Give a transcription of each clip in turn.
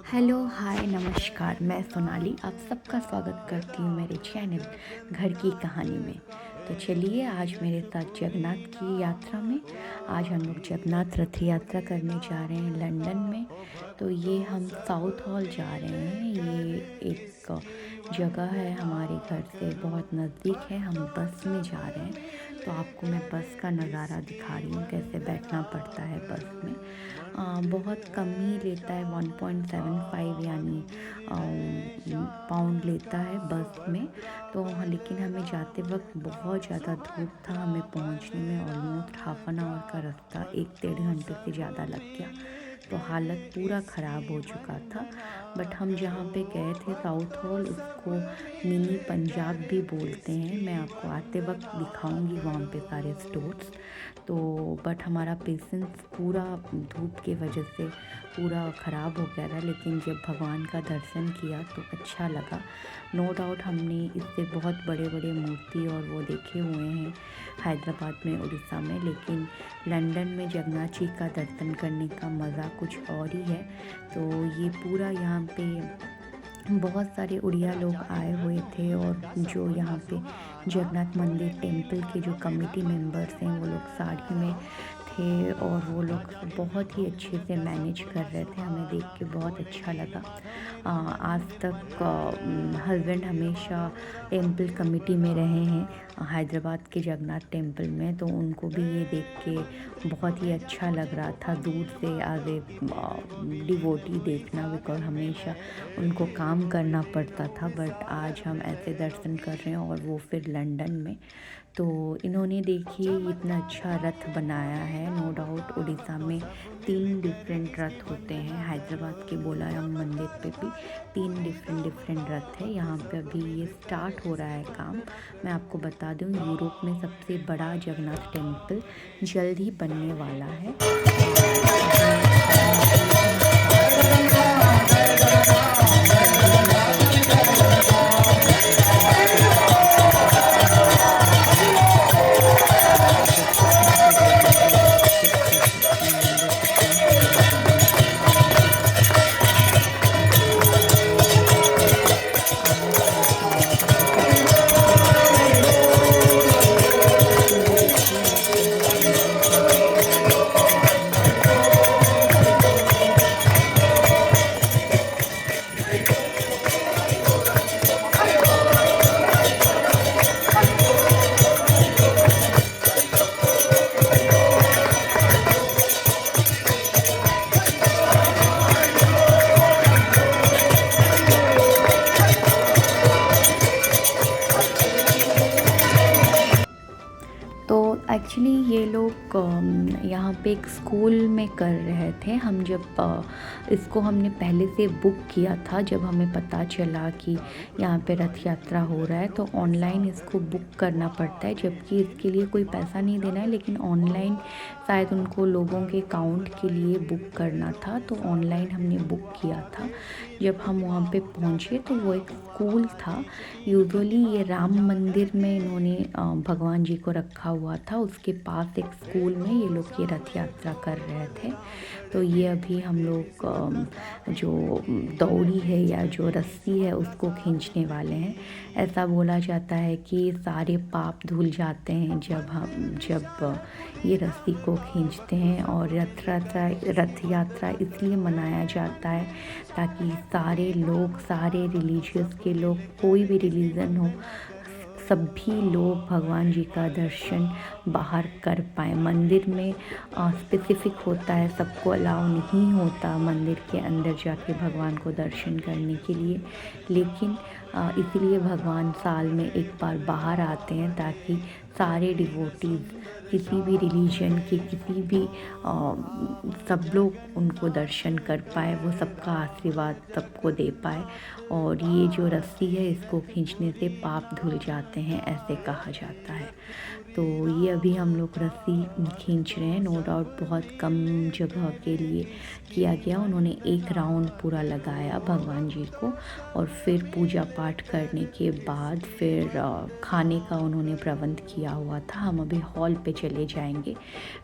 Hello, हाय, नमस्कार। मैं सोनाली आप सबका स्वागत करती हूँ मेरे चैनल घर की कहानी में। तो चलिए आज मेरे साथ जगन्नाथ की यात्रा में। आज हम लोग जगन्नाथ रथ यात्रा करने जा रहे हैं लंदन में। तो ये हम साउथ हॉल जा रहे हैं। ये एक जगह है हमारे घर से बहुत नज़दीक है। हम बस में जा रहे हैं। तो आपको मैं बस का नज़ारा दिखा रही हूँ कैसे बैठना पड़ता है बस में। बहुत कम ही लेता है 1.75 यानी पाउंड लेता है बस में। तो लेकिन हमें जाते वक्त बहुत ज़्यादा धूप था। हमें पहुंचने में ऑलमोस्ट हाफ एन आवर का रास्ता 1-1.5 घंटे से ज़्यादा लग गया। तो हालत पूरा ख़राब हो चुका था। बट हम जहाँ पे गए थे साउथ हॉल, उसको मिनी पंजाब भी बोलते हैं। मैं आपको आते वक्त दिखाऊंगी वहाँ पे सारे स्टोर्स। तो बट हमारा पेशेंस पूरा धूप के वजह से पूरा ख़राब हो गया था। लेकिन जब भगवान का दर्शन किया तो अच्छा लगा। नो डाउट हमने इससे बहुत बड़े बड़े मूर्ति और वो देखे हुए हैं हैदराबाद में, उड़ीसा में। लेकिन लंदन में जगन्नाथ जी का दर्शन करने का मज़ा कुछ और ही है। तो ये पूरा यहाँ पे बहुत सारे उड़िया लोग आए हुए थे, और जो यहाँ पे जगन्नाथ मंदिर टेम्पल के जो कमेटी मेंबर्स हैं वो लोग साड़ी में थे, और वो लोग बहुत ही अच्छे से मैनेज कर रहे थे। हमें देख के बहुत अच्छा लगा। आज तक हस्बैंड हमेशा टेम्पल कमेटी में रहे हैं हैदराबाद के जगन्नाथ टेम्पल में। तो उनको भी ये देख के बहुत ही अच्छा लग रहा था दूर से आगे डिवोटी देखना, बिकॉज हमेशा उनको काम करना पड़ता था। बट आज हम ऐसे दर्शन कर रहे हैं, और वो फिर लंदन में। तो इन्होंने देखिए इतना अच्छा रथ बनाया है। नो डाउट उड़ीसा में 3 डिफरेंट रथ होते हैं। हैदराबाद के बोलाराम मंदिर पे भी 3 डिफरेंट रथ है। यहाँ पे अभी ये स्टार्ट हो रहा है काम। मैं आपको बता दूँ, यूरोप में सबसे बड़ा जगन्नाथ टेम्पल जल्द ही बनने वाला है। तो एक्चुअली ये लोग यहाँ पे एक स्कूल में कर रहे थे। हम जब इसको हमने पहले से बुक किया था, जब हमें पता चला कि यहाँ पे रथ यात्रा हो रहा है, तो ऑनलाइन इसको बुक करना पड़ता है। जबकि इसके लिए कोई पैसा नहीं देना है, लेकिन ऑनलाइन शायद उनको लोगों के अकाउंट के लिए बुक करना था। तो ऑनलाइन हमने बुक किया था। जब हम वहाँ पे पहुँचे तो वो एक स्कूल था। यूजुअली ये राम मंदिर में इन्होंने भगवान जी को रखा हुआ था, उसके पास एक स्कूल में ये लोग ये रथ यात्रा कर रहे थे। तो ये अभी हम लोग जो दौड़ी है या जो रस्सी है उसको खींचने वाले हैं। ऐसा बोला जाता है कि सारे पाप धुल जाते हैं जब ये रस्सी को खींचते हैं। और रथ यात्रा इसलिए मनाया जाता है ताकि सारे लोग, सारे रिलीजियस के लोग, कोई भी रिलीजन हो, सभी लोग भगवान जी का दर्शन बाहर कर पाएँ। मंदिर में स्पेसिफिक होता है, सबको अलाउ नहीं होता मंदिर के अंदर जाके भगवान को दर्शन करने के लिए। लेकिन इसलिए भगवान साल में एक बार बाहर आते हैं ताकि सारे डिवोटीज़, किसी भी रिलीजन के, किसी भी सब लोग उनको दर्शन कर पाए, वो सबका आशीर्वाद सबको दे पाए। और ये जो रस्सी है इसको खींचने से पाप धुल जाते हैं, ऐसे कहा जाता है। तो ये अभी हम लोग रस्सी खींच रहे हैं। नो डाउट बहुत कम जगह के लिए किया गया। उन्होंने एक राउंड पूरा लगाया भगवान जी को, और फिर पूजा पाठ करने के बाद फिर खाने का उन्होंने प्रबंध किया हुआ था। हम अभी हॉल पे चले जाएंगे।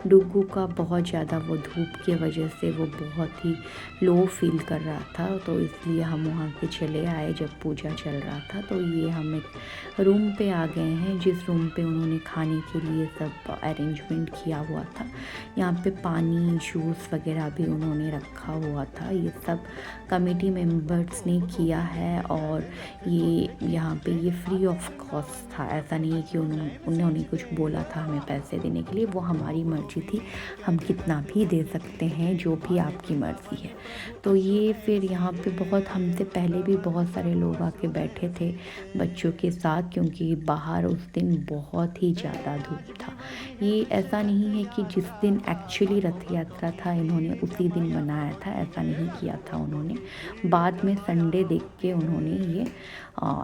डुग्गू का बहुत ज़्यादा वो धूप की वजह से वो बहुत ही लो फील कर रहा था, तो इसलिए हम वहाँ से चले आए जब पूजा चल रहा था। तो ये हम एक रूम पे आ गए हैं, जिस रूम पे उन्होंने खाने के लिए सब अरेंजमेंट किया हुआ था। यहाँ पे पानी जूस वगैरह भी उन्होंने रखा हुआ था। ये सब कमेटी मेंबर्स ने किया है और ये यहाँ पे ये फ्री ऑफ कॉस्ट था। ऐसा नहीं है कि उन्होंने कुछ बोला था हमें पैसे देने के लिए, वो हमारी मर्ज़ी थी, हम कितना भी दे सकते हैं, जो भी आपकी मर्ज़ी है। तो ये फिर यहाँ पे बहुत हमसे पहले भी बहुत सारे लोग आके बैठे थे बच्चों के साथ, क्योंकि बाहर उस दिन बहुत ही ज़्यादा धूप था। ये ऐसा नहीं है कि जिस दिन एक्चुअली रथ यात्रा था इन्होंने उसी दिन मनाया था, ऐसा नहीं किया था उन्होंने। बाद में संडे देख के उन्होंने ये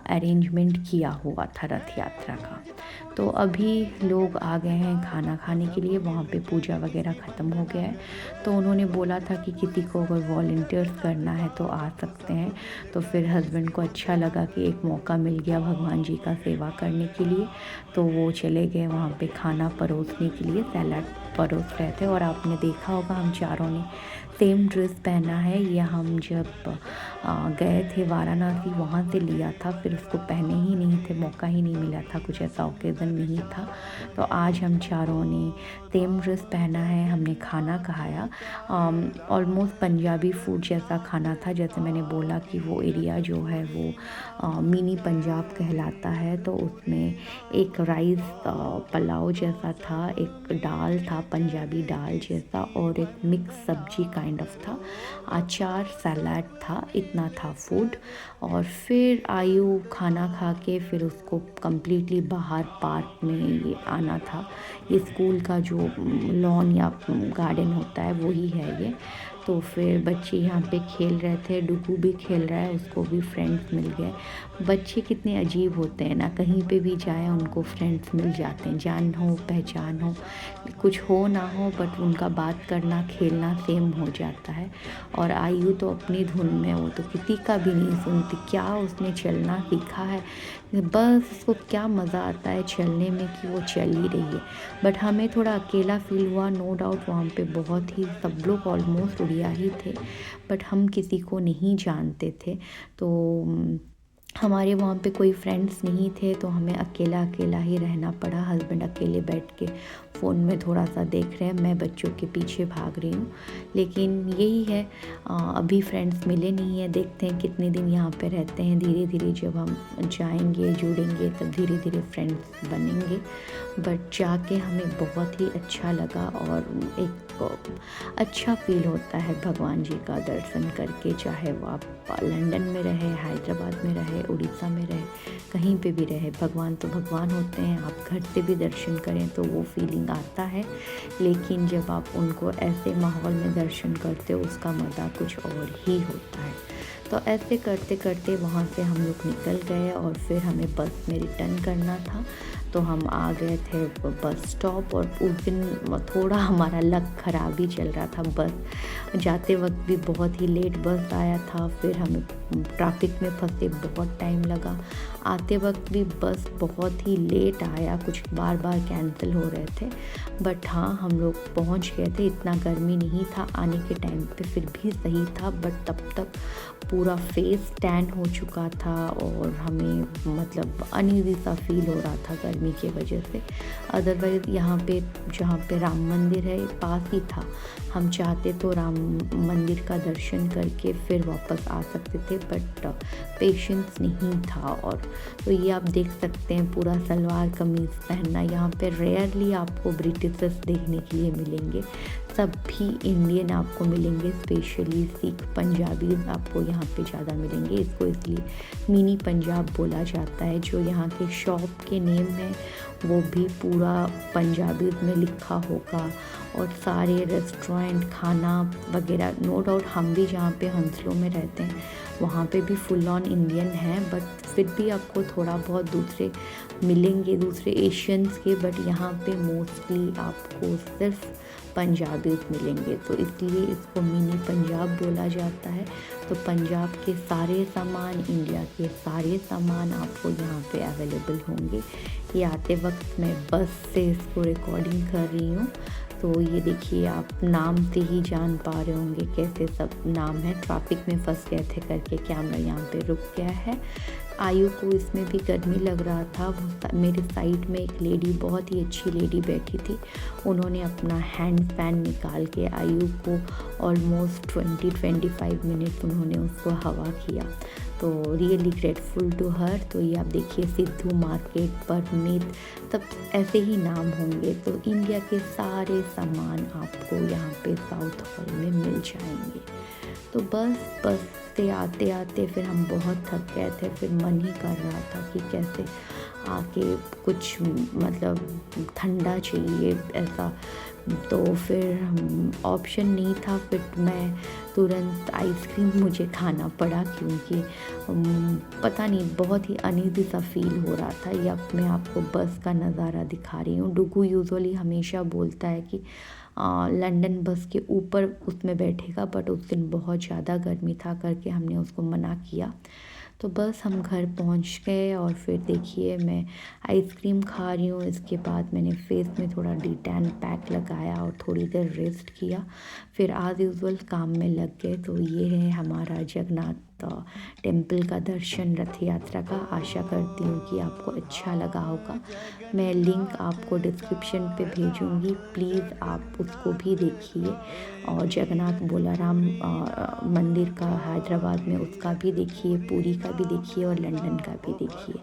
अरेंजमेंट किया हुआ था रथ यात्रा का। तो अभी लोग आ गए हैं खाना खाने के लिए, वहाँ पे पूजा वगैरह ख़त्म हो गया है। तो उन्होंने बोला था कि किसी को अगर वॉलंटियर्स करना है तो आ सकते हैं। तो फिर हस्बैंड को अच्छा लगा कि एक मौका मिल गया भगवान जी का सेवा करने के लिए, तो वो चले गए वहाँ पे खाना परोसने के लिए, सैलड परोस रहे थे। और आपने देखा होगा हम चारों ने सेम ड्रेस पहना है। ये हम जब गए थे वाराणसी वहाँ से लिया था, फिर उसको पहने ही नहीं थे, मौका ही नहीं मिला था, कुछ ऐसा ओकेज़न नहीं था। तो आज हम चारों ने सेम ड्रेस पहना है, हमने खाना खाया। ऑलमोस्ट पंजाबी फूड जैसा खाना था। जैसे मैंने बोला कि वो एरिया जो है वो मिनी पंजाब कहलाता है, तो उसमें एक राइस पुलाव जैसा था, एक दाल था पंजाबी दाल जैसा, और एक मिक्स सब्जी काइंड ऑफ था, अचार सलाद था, इतना था फूड। और फिर आयु खाना खा के फिर उसको कम्प्लीटली बाहर पार्क में ये आना था। ये स्कूल का जो लॉन या गार्डन होता है वही है ये। तो फिर बच्चे यहाँ पे खेल रहे थे, डुगू भी खेल रहा है, उसको भी फ्रेंड्स मिल गए। बच्चे कितने अजीब होते हैं ना, कहीं पे भी जाए उनको फ्रेंड्स मिल जाते हैं, जान हो पहचान हो, कुछ हो ना हो, बट उनका बात करना खेलना सेम हो जाता है। और आयु तो अपनी धुन में, वो तो किसी का भी नहीं सुनती। क्या उसने चलना सीखा है, बस उसको क्या मज़ा आता है चलने में कि वो चल ही रही है। बट हमें थोड़ा अकेला फील हुआ, नो डाउट वहाँ पे बहुत ही सब लोग ऑलमोस्ट उड़िया ही थे, बट हम किसी को नहीं जानते थे। तो हमारे वहाँ पे कोई फ्रेंड्स नहीं थे, तो हमें अकेला अकेला ही रहना पड़ा। हस्बैंड अकेले बैठ के फ़ोन में थोड़ा सा देख रहे हैं, मैं बच्चों के पीछे भाग रही हूँ। लेकिन यही है, अभी फ्रेंड्स मिले नहीं है, देखते हैं कितने दिन यहाँ पे रहते हैं। धीरे धीरे जब हम जाएंगे जुड़ेंगे तब धीरे धीरे फ्रेंड्स बनेंगे। बट जाके हमें बहुत ही अच्छा लगा और एक अच्छा फील होता है भगवान जी का दर्शन करके, चाहे वो आप लंदन में रहे, हैदराबाद में रहे, उड़ीसा में रहे, कहीं पे भी रहे, भगवान तो भगवान होते हैं। आप घर से भी दर्शन करें तो वो फीलिंग आता है, लेकिन जब आप उनको ऐसे माहौल में दर्शन करते हो उसका मज़ा कुछ और ही होता है। तो ऐसे करते करते वहाँ से हम लोग निकल गए और फिर हमें बस में रिटर्न करना था। तो हम आ गए थे बस स्टॉप, और उस दिन थोड़ा हमारा लक ख़राब ही चल रहा था। बस जाते वक्त भी बहुत ही लेट बस आया था, फिर हमें ट्रैफिक में फंसे बहुत टाइम लगा। आते वक्त भी बस बहुत ही लेट आया, कुछ बार बार कैंसिल हो रहे थे। बट हाँ, हम लोग पहुँच गए थे। इतना गर्मी नहीं था आने के टाइम पे, फिर भी सही था। बट तब तक पूरा फेस टैन हो चुका था और हमें मतलब अनईज़ी सा फील हो रहा था गर्मी की वजह से। अदरवाइज़ यहाँ पे जहाँ पे राम मंदिर है पास ही था, हम चाहते तो राम मंदिर का दर्शन करके फिर वापस आ सकते थे, बट पेशेंस नहीं था। और तो ये आप देख सकते हैं पूरा सलवार कमीज़ पहनना। यहाँ पे रेयरली आपको ब्रिटिशर्स देखने के लिए मिलेंगे, सभी इंडियन आपको मिलेंगे, स्पेशली सिख पंजाबीज़ आपको यहाँ पे ज़्यादा मिलेंगे। इसको इसलिए मिनी पंजाब बोला जाता है। जो यहाँ के शॉप के नेम है वो भी पूरा पंजाबी में लिखा होगा, और सारे रेस्टोरेंट खाना वगैरह, नो डाउट हम भी जहाँ पे हंसलो में रहते हैं वहाँ पे भी फुल ऑन इंडियन है, बट फिर भी आपको थोड़ा बहुत दूसरे मिलेंगे, दूसरे एशियंस के। बट यहाँ पे मोस्टली आपको सिर्फ पंजाबीज मिलेंगे, तो इसलिए इसको मिनी पंजाब बोला जाता है। तो पंजाब के सारे सामान, इंडिया के सारे सामान आपको यहाँ पे अवेलेबल होंगे। ये आते वक्त मैं बस से इसको रिकॉर्डिंग कर रही हूँ। तो ये देखिए, आप नाम से ही जान पा रहे होंगे कैसे सब नाम है। ट्रैफिक में फंस गए थे करके कैमरा यहाँ पे रुक गया है। आयु को इसमें भी गर्मी लग रहा था। मेरे साइड में एक लेडी, बहुत ही अच्छी लेडी बैठी थी। उन्होंने अपना हैंड फैन निकाल के आयु को ऑलमोस्ट 20-25 मिनट उन्होंने उसको हवा किया। तो रियली ग्रेटफुल टू हर। तो ये आप देखिए, सिद्धू मार्केट, परमीत, सब ऐसे ही नाम होंगे। तो इंडिया के सारे सामान आपको यहाँ पे साउथ हॉल में मिल जाएंगे। तो बस से आते आते फिर हम बहुत थक गए थे। फिर मन ही कर रहा था कि कैसे आके कुछ मतलब ठंडा चाहिए ऐसा। तो फिर ऑप्शन नहीं था, फिर मैं तुरंत आइसक्रीम मुझे खाना पड़ा, क्योंकि पता नहीं बहुत ही अनईज़ी सा फील हो रहा था। या मैं आपको बस का नज़ारा दिखा रही हूँ। डुगू यूजुअली हमेशा बोलता है कि लंदन बस के ऊपर उसमें बैठेगा, बट उस दिन बहुत ज़्यादा गर्मी था करके हमने उसको मना किया। तो बस हम घर पहुंच गए और फिर देखिए मैं आइसक्रीम खा रही हूँ। इसके बाद मैंने फेस में थोड़ा डिटैन पैक लगाया और थोड़ी देर रेस्ट किया। फिर आज यूजुअल काम में लग गए। तो ये है हमारा जगन्नाथ टेम्पल का दर्शन, रथ यात्रा का। आशा करती हूँ कि आपको अच्छा लगा होगा। मैं लिंक आपको डिस्क्रिप्शन पे भेजूँगी, प्लीज़ आप उसको भी देखिए। और जगन्नाथ बोलाराम मंदिर का हैदराबाद में, उसका भी देखिए, पुरी का भी देखिए और लंदन का भी देखिए।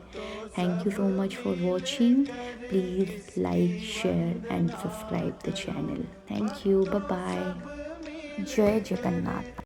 Thank you so much for watching. Please like, share and subscribe the channel. Thank you, bye bye. जय जगन्नाथ।